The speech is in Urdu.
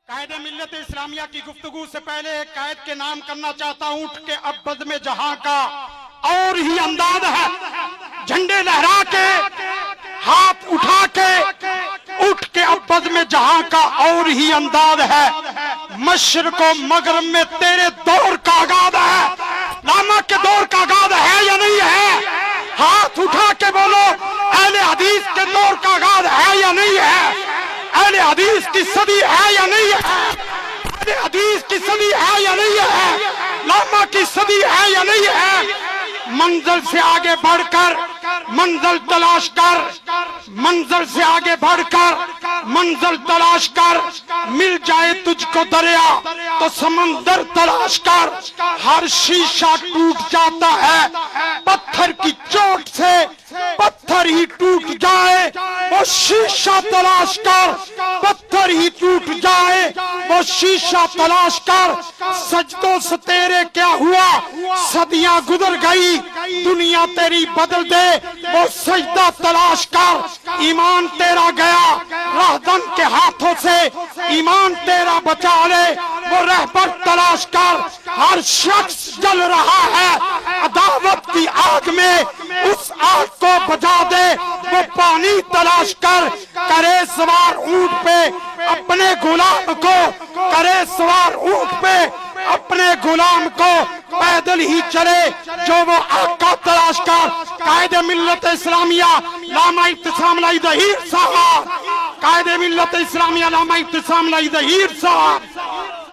قائد ملت اسلامیہ کی گفتگو سے پہلے ایک قائد کے نام کرنا چاہتا ہوں، اٹھ کے اب بزم جہاں کا اور ہی انداز ہے، جھنڈے لہرا کے ہاتھ اٹھا کے اٹھ کے اب بزم جہاں کا اور ہی انداز ہے، مشرق و مغرب میں تیرے دور کا آغاز ہے، لاما کے دور کا آغاز ہے یا نہیں ہے؟ ہاتھ اٹھا کے بولو، اہل حدیث کے دور کا آغاز ہے یا نہیں ہے؟ اہل حدیث کی صدی ہے یا نہیں ہے؟ اہل حدیث کی صدی ہے یا نہیں ہے؟ لاما کی صدی ہے یا نہیں ہے؟ منزل سے آگے بڑھ کر منزل تلاش کر، منزل سے آگے بڑھ کر منزل تلاش کر، مل جائے تجھ کو دریا تو سمندر تلاش کر، ہر شیشہ ٹوٹ جاتا ہے پتھر کی چوٹ سے، پتھر ہی ٹوٹ جائے وہ شیشہ تلاش کر، پتھر ہی ٹوٹ جائے وہ شیشہ تلاش کر، سجدوں سے تیرے کیا ہوا، صدیاں گزر گئی، دنیا تیری بدل دے وہ سجدہ تلاش کر، ایمان تیرا گیا رہزن کے ہاتھوں سے، ایمان تیرا بچا لے وہ رہبر تلاش کر، ہر شخص جل رہا ہے عداوت کی آگ میں، اس آگ کو بجھا دے وہ پانی تلاش کر، کرے سوار اونٹ پہ اپنے غلام کو، کرے سوار اونٹ پہ اپنے غلام کو، پیدل ہی چلے جو وہ آقا تلاش کر۔ قائد ملت اسلامیہ علامہ ابتسام الہی ظہیر صاحب، قائد ملت اسلامیہ علامہ ابتسام الہی ظہیر صاحب۔